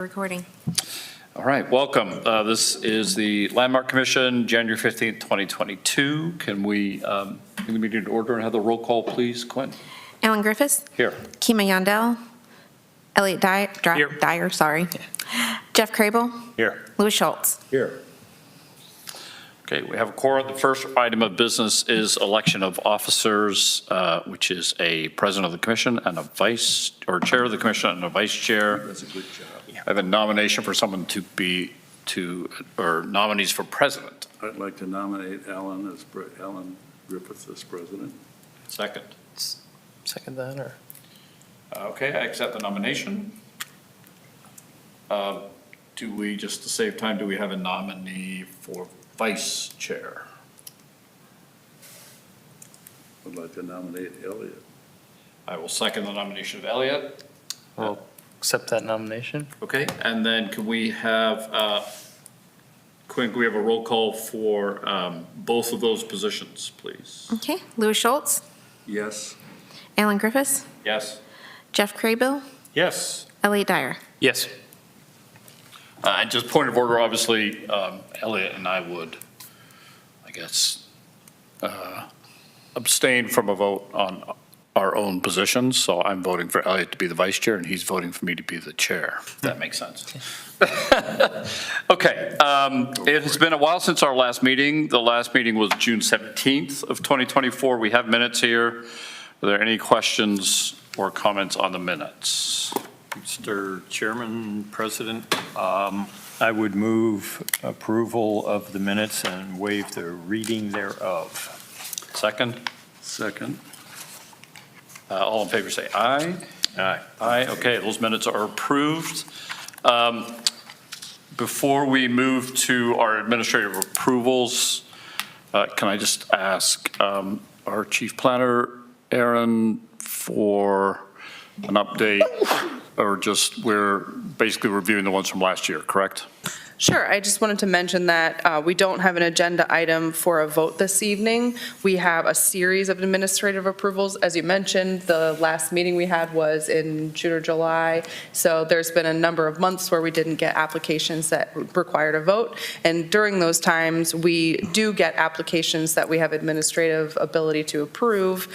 Recording. All right, welcome. This is the Landmark Commission, January 15th, 2022. Can we bring the meeting to order and have the roll call, please, Quinn? Alan Griffiths. Here. Kima Yandel. Elliot Dyer, sorry. Jeff Crable. Here. Louis Schultz. Here. Okay, we have a quorum. The first item of business is election of officers, which is a president of the commission and a vice, or chair of the commission and a vice chair. That's a good job. I have a nomination for someone or nominees for president. I'd like to nominate Alan Griffiths as president. Second. Second that, or? Okay, I accept the nomination. Do we, just to save time, do we have a nominee for vice chair? I'd like to nominate Elliot. I will second the nomination of Elliot. I'll accept that nomination. Okay, and then can we have, Quinn, can we have a roll call for both of those positions, please? Okay. Louis Schultz. Yes. Alan Griffiths. Yes. Jeff Crable. Yes. Elliot Dyer. Yes. And just point of order, obviously, Elliot and I would, I guess, abstain from a vote on our own positions. So I'm voting for Elliot to be the vice chair, and he's voting for me to be the chair. If that makes sense. Okay. It has been a while since our last meeting. The last meeting was June 17th of 2024. We have minutes here. Are there any questions or comments on the minutes? Mr. Chairman, President, I would move approval of the minutes and waive the reading thereof. Second? Second. All in favor say aye. Aye. Aye, okay, those minutes are approved. Before we move to our administrative approvals, can I just ask our chief planner, Aaron, for an update, or just we're basically reviewing the ones from last year, correct? Sure. I just wanted to mention that we don't have an agenda item for a vote this evening. We have a series of administrative approvals. As you mentioned, the last meeting we had was in June or July. So there's been a number of months where we didn't get applications that required a vote. And during those times, we do get applications that we have administrative ability to approve.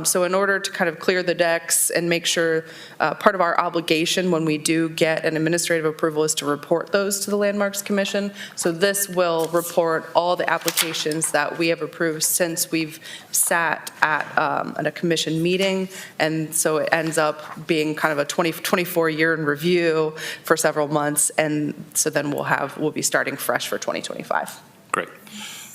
So in order to kind of clear the decks and make sure part of our obligation when we do get an administrative approval is to report those to the Landmarks Commission. So this will report all the applications that we have approved since we've sat at a commission meeting. And so it ends up being kind of a 24-year in review for several months. And so then we'll be starting fresh for 2025. Great.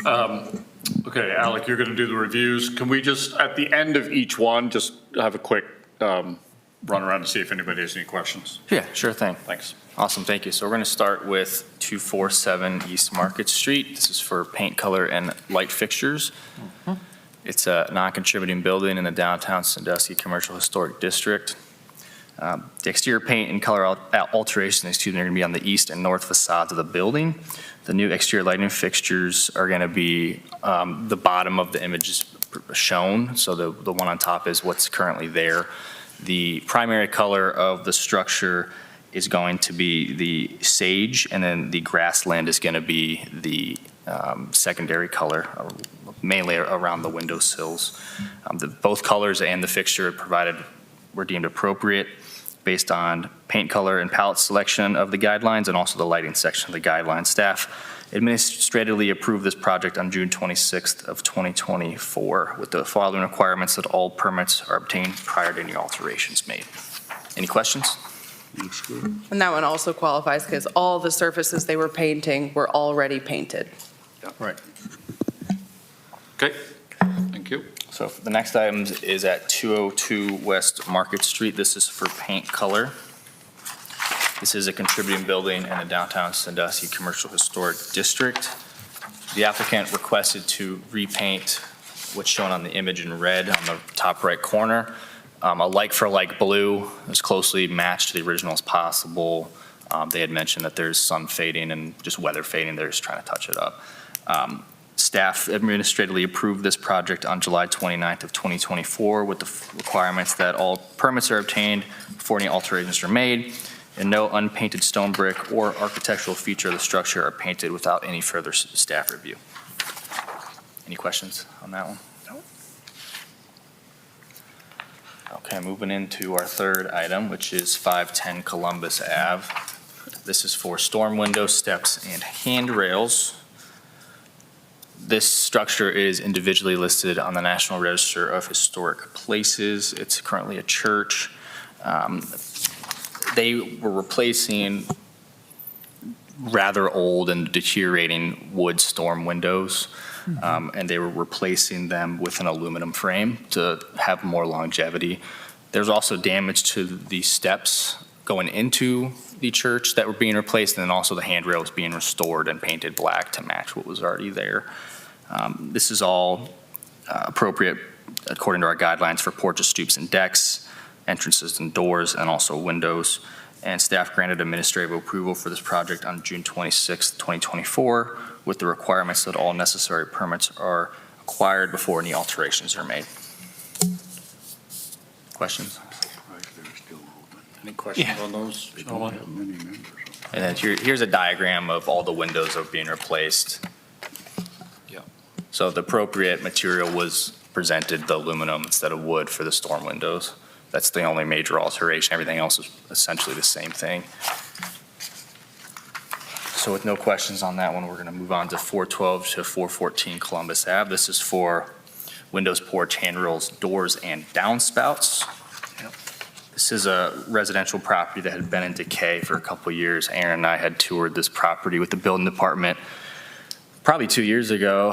Okay, Alec, you're going to do the reviews. Can we just, at the end of each one, just have a quick run around to see if anybody has any questions? Yeah, sure thing. Thanks. Awesome, thank you. So we're going to start with 247 East Market Street. This is for paint, color, and light fixtures. It's a non-contributing building in the downtown Sandusky Commercial Historic District. The exterior paint and color alterations, are going to be on the east and north facades of the building. The new exterior lighting fixtures are going to be the bottom of the images shown. So the one on top is what's currently there. The primary color of the structure is going to be the sage, and then the grassland is going to be the secondary color, mainly around the windowsills. Both colors and the fixture provided were deemed appropriate based on paint color and palette selection of the guidelines, and also the lighting section of the guidelines. Staff administratively approved this project on June 26th of 2024 with the following requirements: that all permits are obtained prior to any alterations made. Any questions? Looks good. And that one also qualifies because all the surfaces they were painting were already painted. Right. Okay, thank you. So the next item is at 202 West Market Street. This is for paint color. This is a contributing building in the downtown Sandusky Commercial Historic District. The applicant requested to repaint what's shown on the image in red on the top right corner. A like-for-like blue as closely matched to the original as possible. They had mentioned that there's sun fading and just weather fading. They're just trying to touch it up. Staff administratively approved this project on July 29th of 2024 with the requirements that all permits are obtained before any alterations are made. and no unpainted stone brick or architectural feature of the structure are painted without any further staff review. Any questions on that one? No. Okay, moving into our third item, which is 510 Columbus Ave. This is for storm window steps and handrails. This structure is individually listed on the National Register of Historic Places. It's currently a church. They were replacing rather old and deteriorating wood storm windows, and they were replacing them with an aluminum frame to have more longevity. There's also damage to the steps going into the church that were being replaced, and then also the handrails being restored and painted black to match what was already there. This is all appropriate according to our guidelines for porches, stoops, and decks, entrances and doors, and also windows. And staff granted administrative approval for this project on June 26, 2024, with the requirements that all necessary permits are acquired before any alterations are made. Questions? Any questions on those, They don't gentlemen? have many members. And then here's a diagram of all the windows that are being replaced. Yeah. So the appropriate material was presented, the aluminum instead of wood for the storm windows. That's the only major alteration. Everything else is essentially the same thing. So with no questions on that one, we're going to move on to 412 to 414 Columbus Ave. This is for windows, porch, handrails, doors, and downspouts. This is a residential property that had been in decay for a couple of years. Aaron and I had toured this property with the building department probably 2 years ago.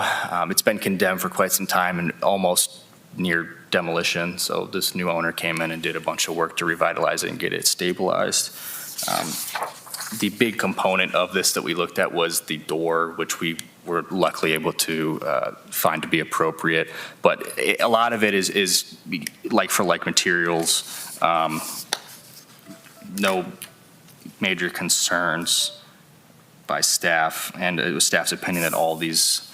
It's been condemned for quite some time and almost near demolition. So this new owner came in and did a bunch of work to revitalize it and get it stabilized. The big component of this that we looked at was the door, which we were luckily able to find to be appropriate. But a lot of it is like for like materials. No major concerns by staff, and it was staff's opinion that all these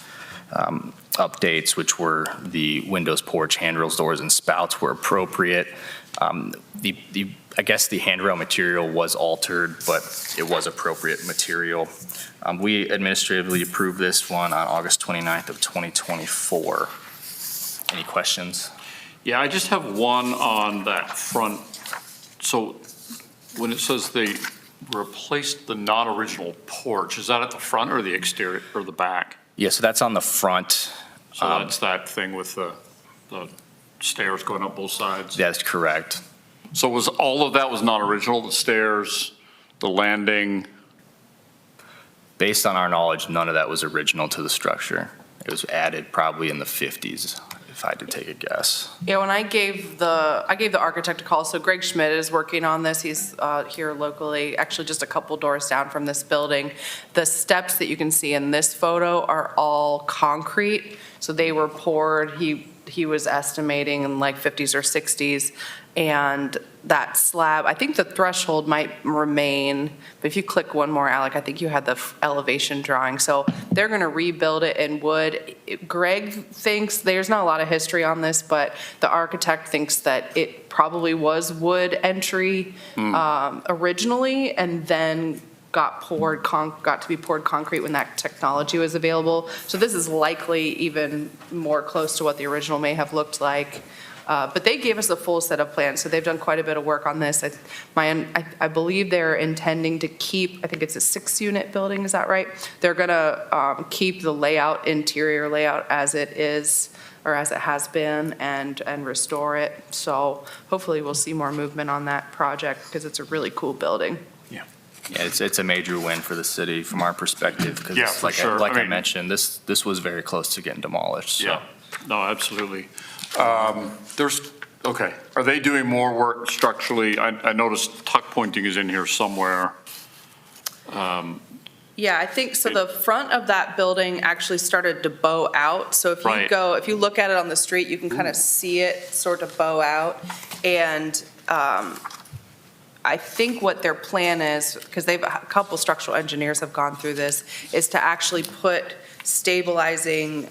updates, which were the windows, porch, handrails, doors, and spouts, were appropriate. I guess the handrail material was altered, but it was appropriate material. We administratively approved this one on August 29th of 2024. Any questions? Yeah, I just have one on that front. So when it says they replaced the non-original porch, is that at the front or the exterior or the back? Yeah, so that's on the front. So that's that thing with the stairs going up both sides? That's correct. So was all of that was non-original, the stairs, the landing? Based on our knowledge, none of that was original to the structure. It was added probably in the 50s, if I had to take a guess. Yeah, when I gave the architect a call, so Greg Schmidt is working on this. He's here locally, actually just a couple doors down from this building. The steps that you can see in this photo are all concrete, so they were poured. He was estimating in like 50s or 60s, and that slab, I think the threshold might remain, but if you click one more, Alec, I think you had the elevation drawing. So they're going to rebuild it in wood. Greg thinks, there's not a lot of history on this, but the architect thinks that it probably was wood entry originally, and then got to be poured concrete when that technology was available. So this is likely even more close to what the original may have looked like. But they gave us a full set of plans, so they've done quite a bit of work on this. I believe they're intending to keep, I think it's a 6-unit building, is that right? They're gonna keep the layout, interior layout as it is, or as it has been, and restore it. So hopefully we'll see more movement on that project, because it's a really cool building. Yeah, it's a major win for the city from our perspective, because Yeah, for like sure. I mean, mentioned, this was very close to getting demolished. So. Yeah, no, absolutely. Okay, are they doing more work structurally? I noticed tuck pointing is in here somewhere. Yeah, I think, so the front of that building actually started to bow out. So if you Right. if you look at it on the street, you can kind of see it sort of bow out. And I think what their plan is, because a couple structural engineers have gone through this, is to actually put stabilizing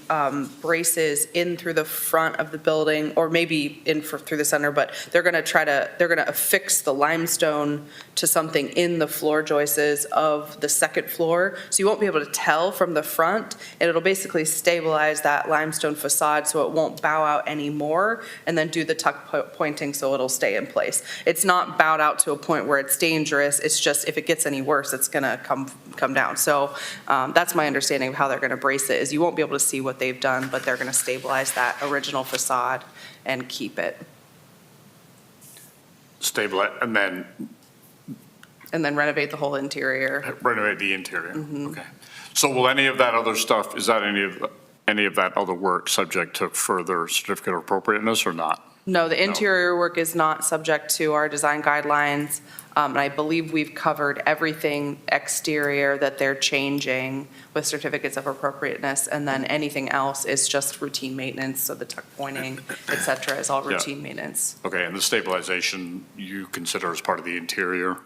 braces in through the front of the building, or maybe through the center, but they're going to affix the limestone to something in the floor joists of the second floor. So you won't be able to tell from the front, and it'll basically stabilize that limestone facade so it won't bow out anymore, and then do the tuck pointing so it'll stay in place. It's not bowed out to a point where it's dangerous. It's just if it gets any worse, it's going to come down. So that's my understanding of how they're going to brace it, is you won't be able to see what they've done, but they're going to stabilize that original facade and keep it. Stabilize, and then Renovate the whole interior. renovate the interior? Okay. So will any of that other stuff, is that any of that other work subject to further certificate of appropriateness or not? No, the interior work is not subject to our design guidelines. And I believe we've covered everything exterior that they're changing with certificates of appropriateness. And then anything else is just routine maintenance. So the tuck pointing, et cetera, is all Yeah. routine maintenance. Okay, and the stabilization you consider as part of the interior?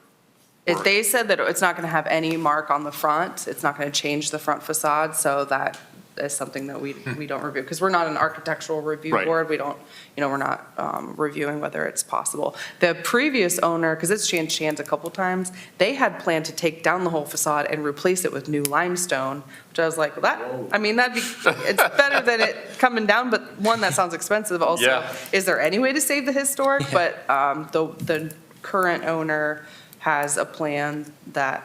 If they said that it's not going to have any mark on the front, it's not going to change the front facade, so that is something that we don't review, because we're not an architectural review Right. board. We don't, we're not reviewing whether it's possible. The previous owner, because it's changed hands a couple times, they had planned to take down the whole facade and replace it with new limestone, which I was like, well, it's better than it coming down, but one, that sounds expensive. Also, Yeah. is there any way to save the historic? But the current owner has a plan that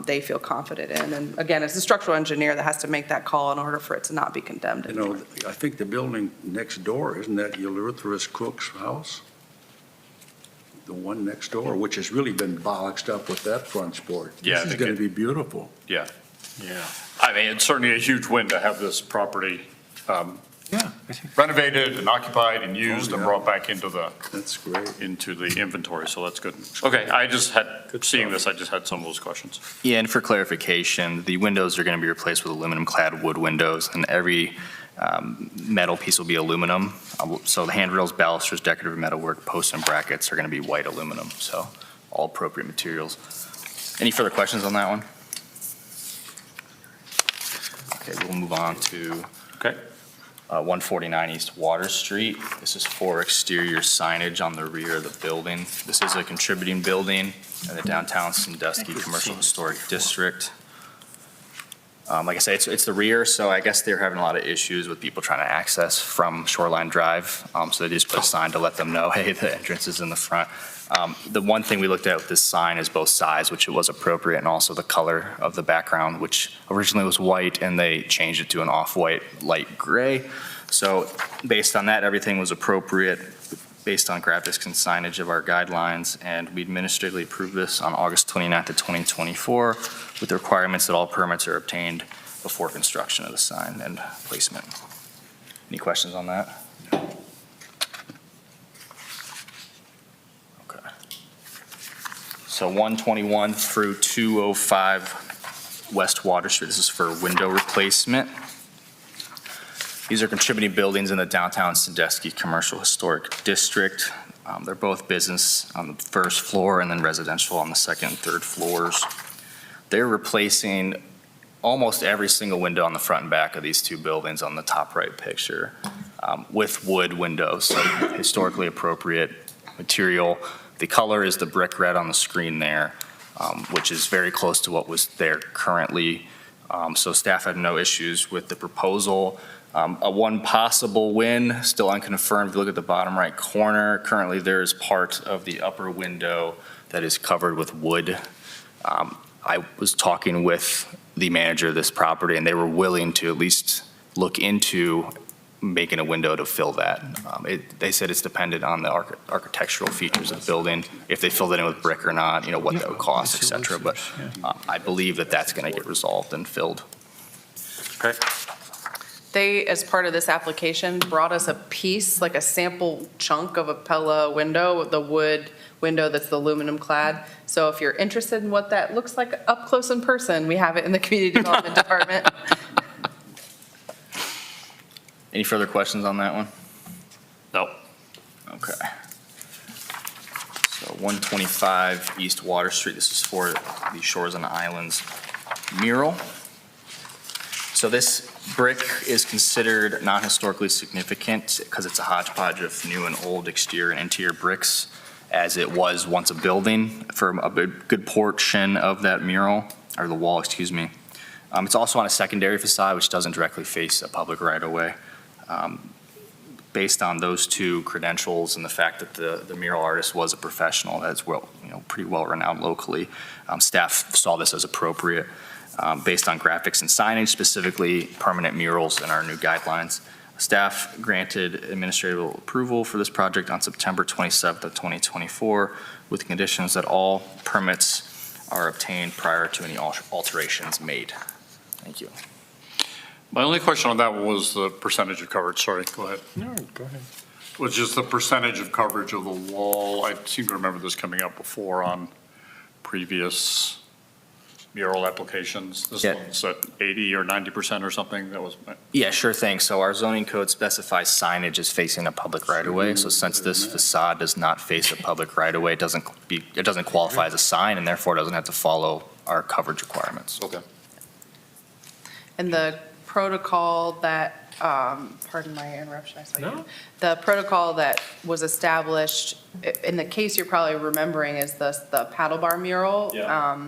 they feel confident in. And again, it's the structural engineer that has to make that call in order for it to not be condemned. You know, I think the building next door, isn't that Eleuthерus Cook's house? The one next door, which has really been boxed up with that front porch. Yeah, I This is think going it- to be beautiful. Yeah. Yeah. I mean, it's certainly a huge win to have this property Yeah, I think renovated and occupied and used and yeah. brought back into the That's great. inventory, so that's good. Okay, I just had, seeing this, I just had some of those questions. Yeah, and for clarification, the windows are going to be replaced with aluminum-clad wood windows, and every metal piece will be aluminum. So the handrails, balusters, decorative metalwork, posts, and brackets are going to be white aluminum, so all appropriate materials. Any further questions on that one? Okay, we'll move on to Okay. 149 East Water Street. This is for exterior signage on the rear of the building. This is a contributing building in the downtown Sandusky Commercial Historic District. Like I say, it's the rear, so I guess they're having a lot of issues with people trying to access from Shoreline Drive. So they just put a sign to let them know, hey, the entrance is in the front. The one thing we looked at with this sign is both size, which it was appropriate, and also the color of the background, which originally was white, and they changed it to an off-white light gray. So based on that, everything was appropriate based on graphics and signage of our guidelines, and we administratively approved this on August 29th of 2024 with the requirements that all permits are obtained before construction of the sign and placement. Any questions on that? Okay. So 121 through 205 West Water Street, this is for window replacement. These are contributing buildings in the downtown Sandusky Commercial Historic District. They're both business on the first floor and then residential on the second and third floors. They're replacing almost every single window on the front and back of these two buildings on the top right picture with wood windows, so historically appropriate material. The color is the brick red on the screen there, which is very close to what was there currently. So staff had no issues with the proposal. One possible win, still unconfirmed, if you look at the bottom right corner, currently there's part of the upper window that is covered with wood. I was talking with the manager of this property, and they were willing to at least look into making a window to fill that. They said it's dependent on the architectural features of the building, if they filled it in with brick or not, what that would cost, et cetera. But I believe that that's going to get resolved and filled. Okay. They, as part of this application, brought us a piece, like a sample chunk of a Pella window, the wood window that's the aluminum clad. So if you're interested in what that looks like up close in person, we have it in the community development department. Any further questions on that one? No. Okay. So 125 East Water Street, this is for the Shores and Islands mural. So this brick is considered non-historically significant because it's a hodgepodge of new and old exterior and interior bricks, as it was once a building for a good portion of that mural, or the wall, excuse me. It's also on a secondary facade, which doesn't directly face a public right-of-way. Based on those two credentials and the fact that the mural artist was a professional that's pretty well renowned locally, staff saw this as appropriate. Based on graphics and signage, specifically permanent murals in our new guidelines. Staff granted administrative approval for this project on September 27th of 2024 with conditions that all permits are obtained prior to any alterations made. Thank you. My only question on that was the percentage of coverage. Sorry, go ahead. No, go ahead. Was just the percentage of coverage of the wall. I seem to remember this coming up before on previous mural applications. This Yeah. one's at 80 or 90% or something. That was, Yeah, sure thing. So our zoning code specifies signage as facing a public right-of-way. So since this facade does not face a public right-of-way, it doesn't qualify as a sign and therefore doesn't have to follow our coverage requirements. okay. And the protocol that, pardon my interruption, I saw you. No. The protocol that was established, in the case you're probably remembering, is the paddle bar mural. Yeah.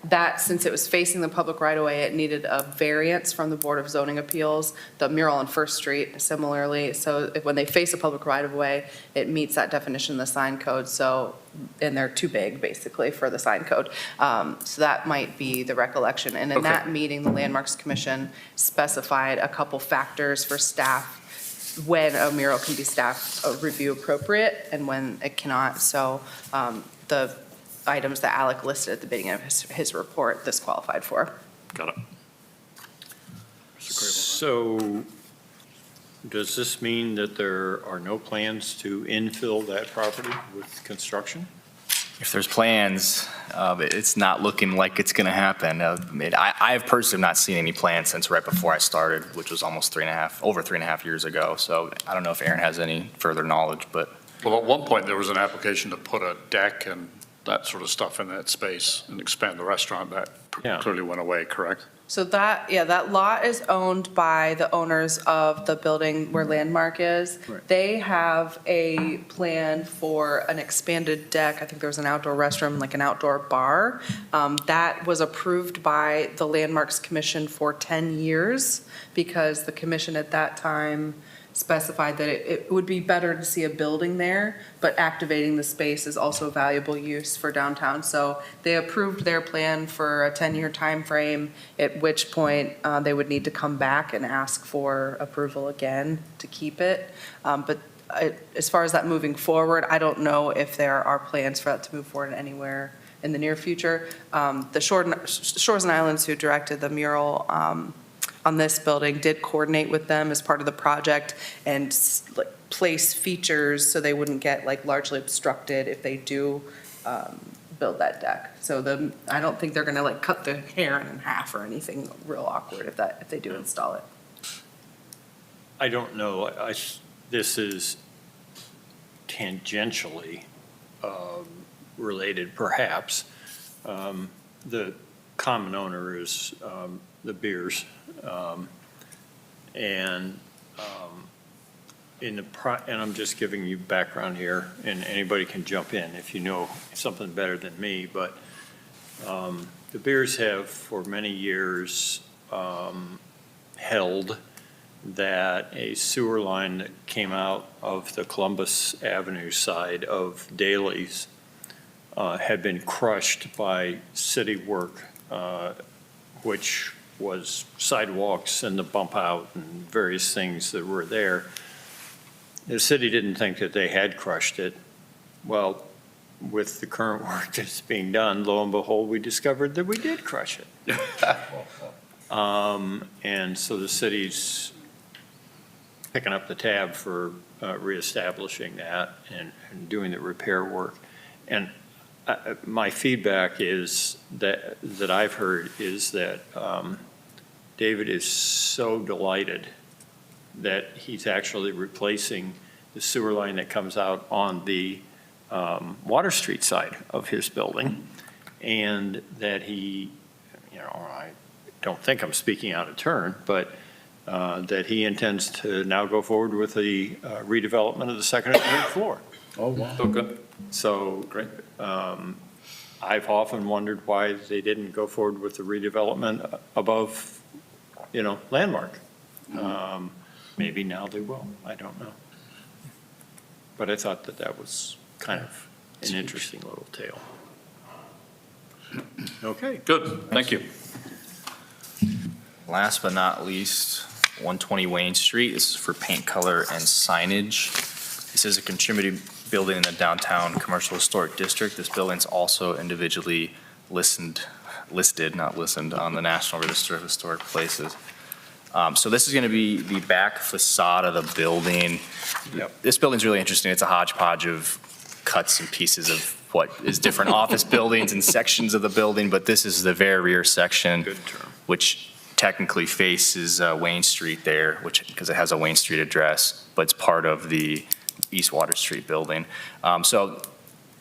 That, since it was facing the public right-of-way, it needed a variance from the Board of Zoning Appeals. The mural on First Street similarly, so when they face a public right-of-way, it meets that definition in the sign code, so, and they're too big, basically, for the sign code. So that might be the recollection. And in Okay. that meeting, the Landmarks Commission specified a couple factors for staff when a mural can be staff review appropriate and when it cannot. So the items that Alec listed at the beginning of his report, this qualified for. Got it. So does this mean that there are no plans to infill that property with construction? If there's plans, it's not looking like it's going to happen. I have personally not seen any plans since right before I started, which was almost over 3.5 years ago. So I don't know if Aaron has any further knowledge, but. Well, at one point, there was an application to put a deck and that sort of stuff in that space and expand the restaurant. That Yeah. clearly went away, correct? So that lot is owned by the owners of the building where Landmark is. Right. They have a plan for an expanded deck. I think there was an outdoor restroom, like an outdoor bar. That was approved by the Landmarks Commission for 10 years because the commission at that time specified that it would be better to see a building there, but activating the space is also valuable use for downtown. So they approved their plan for a 10-year timeframe, at which point they would need to come back and ask for approval again to keep it. But as far as that moving forward, I don't know if there are plans for that to move forward anywhere in the near future. The Shores and Islands, who directed the mural on this building, did coordinate with them as part of the project and place features so they wouldn't get largely obstructed if they do build that deck. So I don't think they're gonna cut the heron in half or anything real awkward if they do install it. I don't know. This is tangentially related, perhaps. The common owner is the Beers. And I'm just giving you background here, and anybody can jump in if you know something better than me, but the Beers have for many years held that a sewer line that came out of the Columbus Avenue side of Daley's had been crushed by city work, which was sidewalks and the bump out and various things that were there. The city didn't think that they had crushed it. Well, with the current work that's being done, lo and behold, we discovered that we did crush it. And so the city's picking up the tab for reestablishing that and doing the repair work. And my feedback is that I've heard is that David is so delighted that he's actually replacing the sewer line that comes out on the Water Street side of his building, and that he, I don't think I'm speaking out of turn, but that he intends to now go forward with the redevelopment of the second and third floor. Oh, wow. So good. So, Great. I've often wondered why they didn't go forward with the redevelopment above, Landmark. Maybe now they will, I don't know. But I thought that was kind of an interesting little tale. Okay. Good, thank you. Last but not least, 120 Wayne Street. This is for paint, color, and signage. This is a contributing building in the downtown commercial historic district. This building's also individually listed, not listened, on the National Register of Historic Places. So this is going to be the back facade of the building. Yep. This building's really interesting. It's a hodgepodge of cuts and pieces of what is different office buildings and sections of the building, but this is the very rear section, Good term. which technically faces Wayne Street there, because it has a Wayne Street address, but it's part of the East Water Street building. So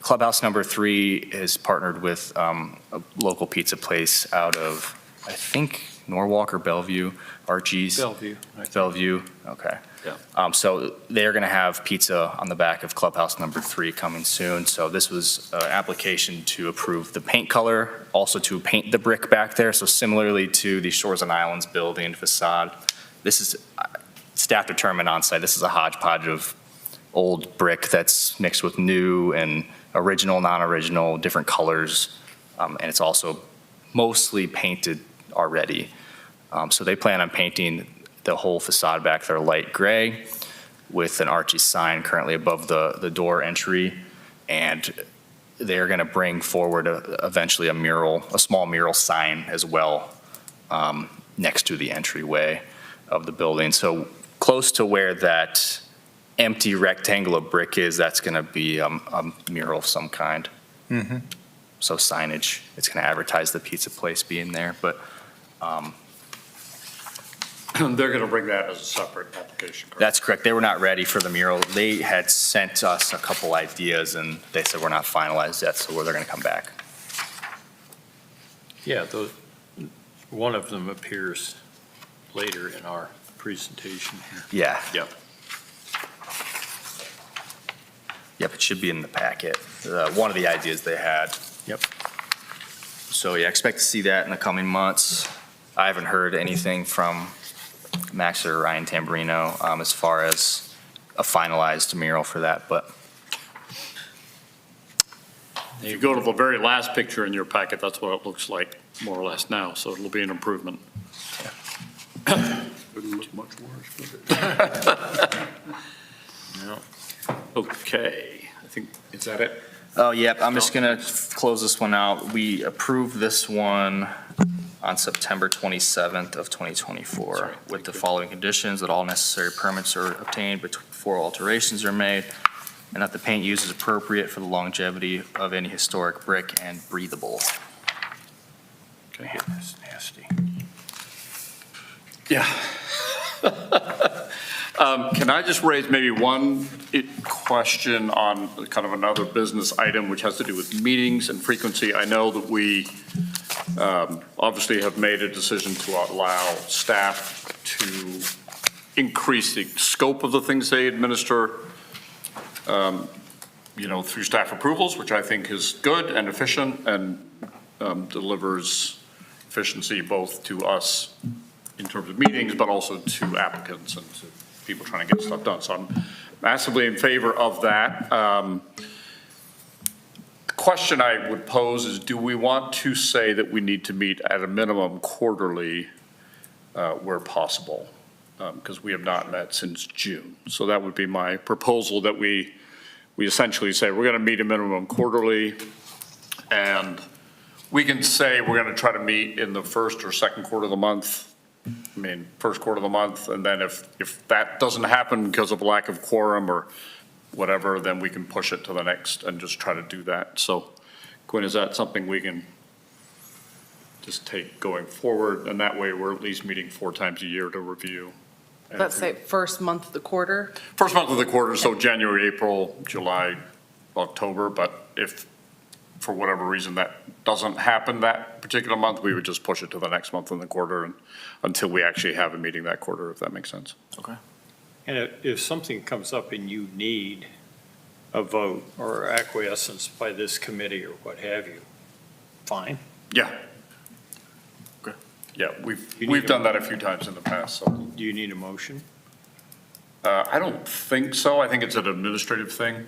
Clubhouse Number 3 has partnered with a local pizza place out of, I think, Norwalk or Bellevue, Archie's. Bellevue. Bellevue, okay. Yeah. So they're going to have pizza on the back of Clubhouse Number 3 coming soon. So this was an application to approve the paint color, also to paint the brick back there. So similarly to the Shores and Islands building facade, this is staff determined on site. This is a hodgepodge of old brick that's mixed with new and original, non-original, different colors. And it's also mostly painted already. So they plan on painting the whole facade back there light gray with an Archie sign currently above the door entry. And they're going to bring forward eventually a small mural sign as well next to the entryway of the building. So close to where that empty rectangle of brick is, that's going to be a mural of some kind. So signage, it's going to advertise the pizza place being there, but They're going to bring that as a separate application, correct? that's correct. They were not ready for the mural. They had sent us a couple ideas and they said we're not finalized yet, so they're going to come back. Yeah, one of them appears later in our presentation here. Yeah. Yep. Yep, it should be in the packet. One of the ideas they had. Yep. So yeah, expect to see that in the coming months. I haven't heard anything from Max or Ryan Tamburino as far as a finalized mural for that, but If you go to the very last picture in your packet, that's what it looks like, more or less now, so it'll be an improvement. Couldn't look much worse, could it? Okay, I think, is that it? oh, yep, I'm just gonna close this one out. We approved this one on September 27th of 2024 Sorry, with the following conditions, that all necessary permits are obtained before alterations are made, and that the paint used is appropriate for the longevity of any historic brick and breathable. Okay. That's nasty. Yeah. Can I just raise maybe one question on kind of another business item, which has to do with meetings and frequency? I know that we obviously have made a decision to allow staff to increase the scope of the things they administer, through staff approvals, which I think is good and efficient and delivers efficiency both to us in terms of meetings, but also to applicants and to people trying to get stuff done. So I'm massively in favor of that. The question I would pose is, do we want to say that we need to meet at a minimum quarterly where possible? Because we have not met since June. So that would be my proposal, that we essentially say we're going to meet a minimum quarterly, and we can say we're going to try to meet in the first or second quarter of the month. First quarter of the month, and then if that doesn't happen because of lack of quorum or whatever, then we can push it to the next and just try to do that. So, Quinn, is that something we can just take going forward? And that way, we're at least meeting 4 times a year to review. Let's say first month of the quarter. First month of the quarter, so January, April, July, October, but if for whatever reason that doesn't happen that particular month, we would just push it to the next month in the quarter and until we actually have a meeting that quarter, if that makes sense. And if something comes up and you need a vote or acquiescence by this committee or what have you, fine. Yeah. Okay. Yeah, You need we've a- done that a few times in the past, so. Do you need a motion? I don't think so. I think it's an administrative thing.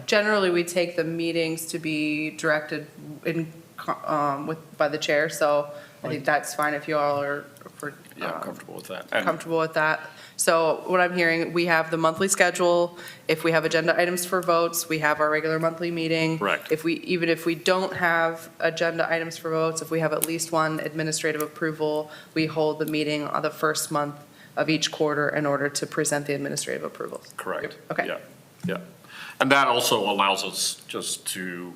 Generally, we take the meetings to be directed by the chair, so I think that's fine if you all are Yeah, I'm comfortable with that. And comfortable with that. So what I'm hearing, we have the monthly schedule. If we have agenda items for votes, we have our regular monthly meeting. Correct. Even if we don't have agenda items for votes, if we have at least one administrative approval, we hold the meeting on the first month of each quarter in order to present the administrative approvals. Correct. Okay. Yeah, yeah. And that also allows us just to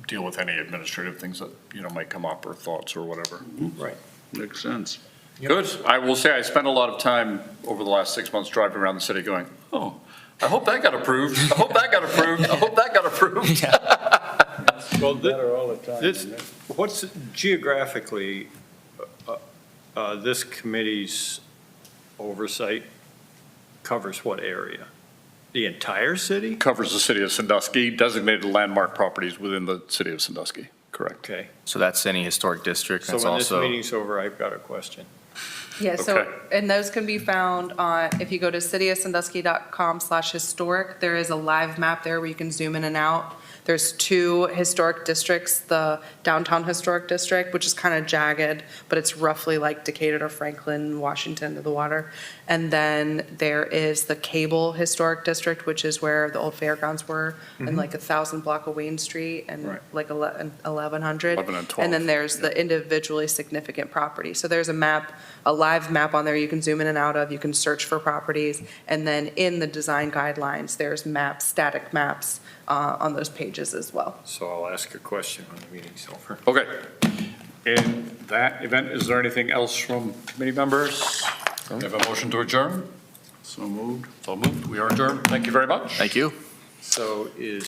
deal with any administrative things that, might come up or thoughts or whatever. Right. Makes sense. Good. I will say I spent a lot of time over the last 6 months driving around the city going, oh, I hope that got approved. I hope that got approved. I hope that got approved. Well, Better all the time. this, what's geographically, this committee's oversight covers what area? The entire city? Covers the city of Sandusky, designated landmark properties within the city of Sandusky. Correct. Okay. So that's any historic district. So That's when this also, meeting's over, I've got a question. Yeah, so, Okay. and those can be found on, if you go to cityofsandusky.com/historic, there is a live map there where you can zoom in and out. There's 2 historic districts, the downtown historic district, which is kind of jagged, but it's roughly like Decatur or Franklin, Washington to the water. And then there is the Cable Historic District, which is where the old fairgrounds were, and like 1,000 block of Wayne Street and Right. like 1100. 11 and 12. And then there's the individually significant property. So there's a map, a live map on there you can zoom in and out of, you can search for properties. And then in the design guidelines, there's maps, static maps on those pages as well. So I'll ask a question when the meeting's over. Okay. In that event, is there anything else from committee members? We have a motion to adjourn? So moved. So moved. We are adjourned. Thank you very much. thank you. So is